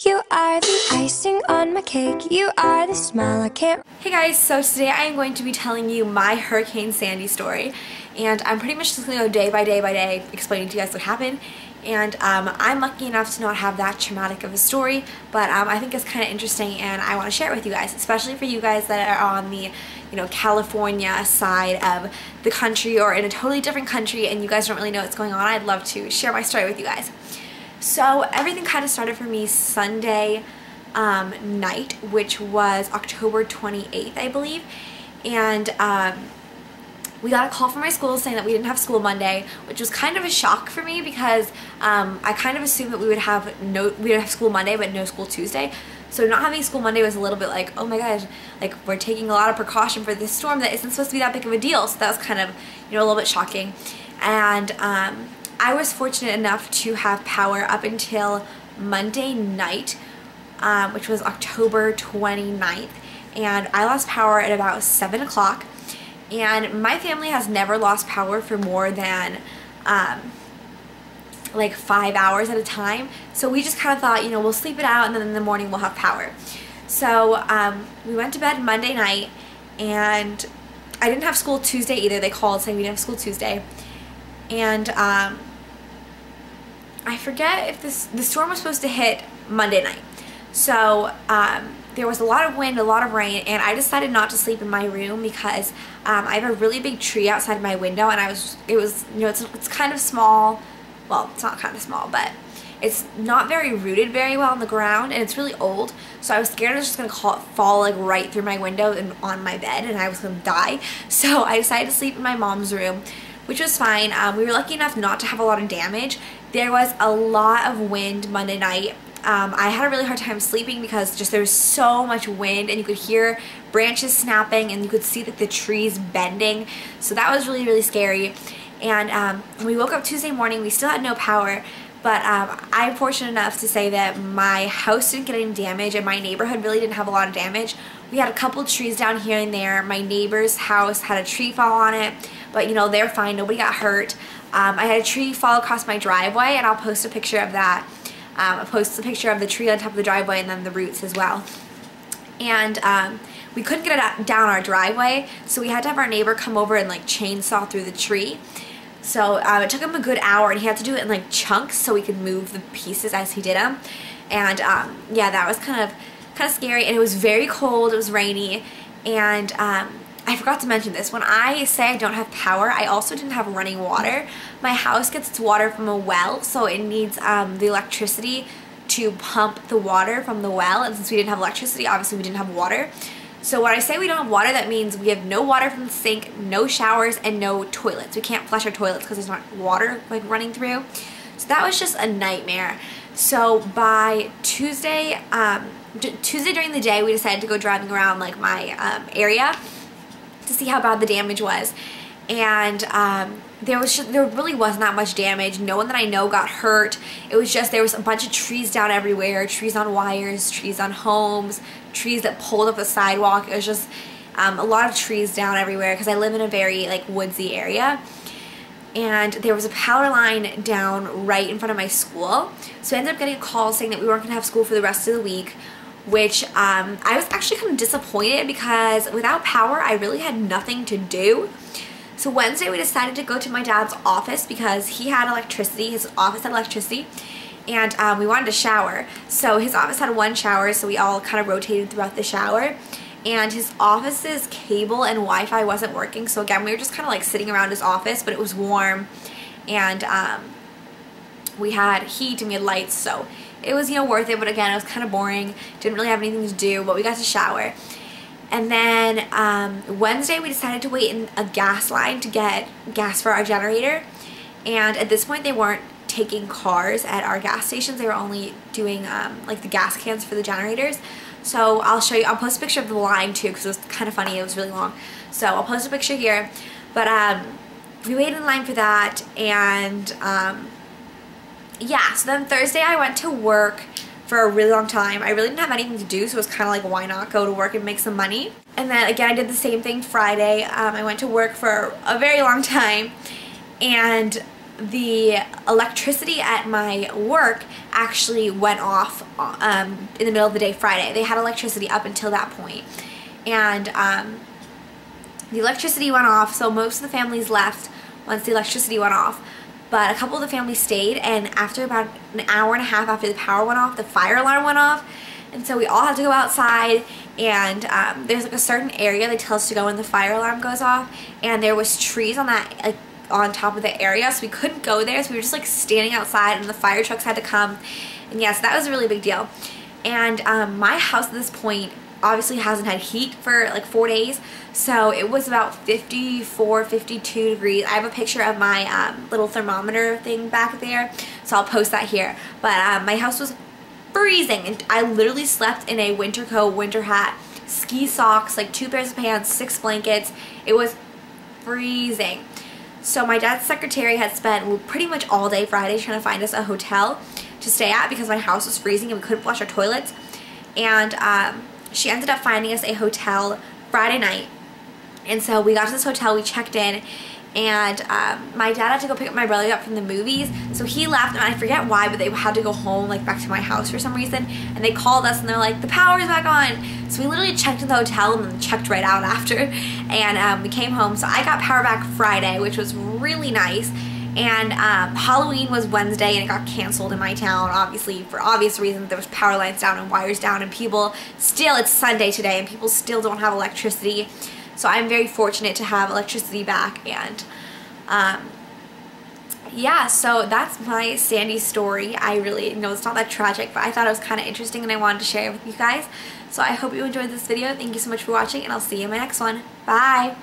You are the icing on my cake. You are the smile I can't. Hey guys, so today I am going to be telling you my Hurricane Sandy story, and I'm pretty much just going to go day by day explaining to you guys what happened. And I'm lucky enough to not have that traumatic of a story, but I think it's kind of interesting and I want to share it with you guys, especially for you guys that are on the California side of the country or in a totally different country and you guys don't really know what's going on. I'd love to share my story with you guys. So everything kind of started for me Sunday night, which was October 28th, I believe, and we got a call from my school saying that we didn't have school Monday, which was kind of a shock for me because I kind of assumed that we would have school Monday but no school Tuesday. So not having school Monday was a little bit like, oh my gosh, like we're taking a lot of precaution for this storm that isn't supposed to be that big of a deal. So that was kind of, a little bit shocking. And I was fortunate enough to have power up until Monday night, which was October 29th. And I lost power at about 7 o'clock. And my family has never lost power for more than like 5 hours at a time. So we just kind of thought, we'll sleep it out and then in the morning we'll have power. So we went to bed Monday night, and I didn't have school Tuesday either. They called saying we didn't have school Tuesday. And I forget if the storm was supposed to hit Monday night. So there was a lot of wind, a lot of rain, and I decided not to sleep in my room because I have a really big tree outside my window, and it's kind of small. Well, it's not kind of small, but it's not very rooted very well on the ground, and it's really old. So I was scared it was just gonna fall like right through my window and on my bed, and I was gonna die. So I decided to sleep in my mom's room, which was fine. We were lucky enough not to have a lot of damage. There was a lot of wind Monday night. I had a really hard time sleeping because there was so much wind, and you could hear branches snapping and you could see that the trees bending. So that was really, really scary. And when we woke up Tuesday morning, we still had no power, but I'm fortunate enough to say that my house didn't get any damage and my neighborhood really didn't have a lot of damage. We had a couple trees down here and there. My neighbor's house had a tree fall on it, but they're fine. Nobody got hurt. I had a tree fall across my driveway, and I'll post a picture of that. I'll post a picture of the tree on top of the driveway and then the roots as well. And we couldn't get it down our driveway, so we had to have our neighbor come over and chainsaw through the tree. So it took him a good hour, and he had to do it in chunks so we could move the pieces as he did them. And yeah, that was kind of scary, and it was very cold. It was rainy, and I forgot to mention this. When I say I don't have power, I also didn't have running water. My house gets its water from a well, so it needs the electricity to pump the water from the well, and since we didn't have electricity, obviously we didn't have water. So when I say we don't have water, that means we have no water from the sink, no showers, and no toilets. We can't flush our toilets because there's not water running through. So that was just a nightmare. So by Tuesday during the day, we decided to go driving around my area to see how bad the damage was. And there really wasn't that much damage. No one that I know got hurt. It was just there was a bunch of trees down everywhere, trees on wires, trees on homes, trees that pulled up the sidewalk. It was just a lot of trees down everywhere because I live in a very woodsy area. And there was a power line down right in front of my school. So I ended up getting a call saying that we weren't going to have school for the rest of the week, which I was actually kind of disappointed because without power I really had nothing to do. So Wednesday we decided to go to my dad's office because he had electricity, his office had electricity, and we wanted to shower. So his office had one shower, so we all kind of rotated throughout the shower. And his office's cable and Wi-Fi wasn't working, so again we were just kind of sitting around his office, but it was warm, and we had heat and we had lights, so it was worth it. But again, it was kind of boring, didn't really have anything to do, but we got to shower. And then Wednesday we decided to wait in a gas line to get gas for our generator, and at this point they weren't taking cars at our gas stations. They were only doing the gas cans for the generators. So I'll show you, I'll post a picture of the line too because it was kind of funny, it was really long. So I'll post a picture here. But we waited in line for that, and yeah, so then Thursday I went to work for a really long time. I really didn't have anything to do, so it was kind of why not go to work and make some money. And then again I did the same thing Friday. I went to work for a very long time, and the electricity at my work actually went off in the middle of the day Friday. They had electricity up until that point. And the electricity went off, so most of the families left once the electricity went off. But a couple of the families stayed, and after about an hour and a half after the power went off, the fire alarm went off. And so we all had to go outside, and there's like a certain area they tell us to go when the fire alarm goes off, and there was trees on that, like, on top of the area, so we couldn't go there, so we were just like standing outside, and the fire trucks had to come. And yes, that was a really big deal. And my house at this point obviously hasn't had heat for like 4 days, so it was about 54, 52 degrees. I have a picture of my little thermometer thing back there, so I'll post that here. But my house was freezing, and I literally slept in a winter coat, winter hat, ski socks, like 2 pairs of pants, 6 blankets. It was freezing. So my dad's secretary had spent pretty much all day Friday trying to find us a hotel to stay at because my house was freezing and we couldn't flush our toilets. And she ended up finding us a hotel Friday night. And so we got to this hotel, we checked in, and my dad had to go pick up my brother up from the movies, so he left, and I forget why, but they had to go home, like back to my house for some reason, and they called us and they're like, the power's back on. So we literally checked in the hotel and then checked right out after, and we came home. So I got power back Friday, which was really nice. And Halloween was Wednesday, and it got canceled in my town, obviously, for obvious reasons. There was power lines down and wires down, and people still, it's Sunday today, and people still don't have electricity. So I'm very fortunate to have electricity back. And yeah, so that's my Sandy story. I really know it's not that tragic, but I thought it was kind of interesting, and I wanted to share it with you guys. So I hope you enjoyed this video. Thank you so much for watching, and I'll see you in my next one. Bye!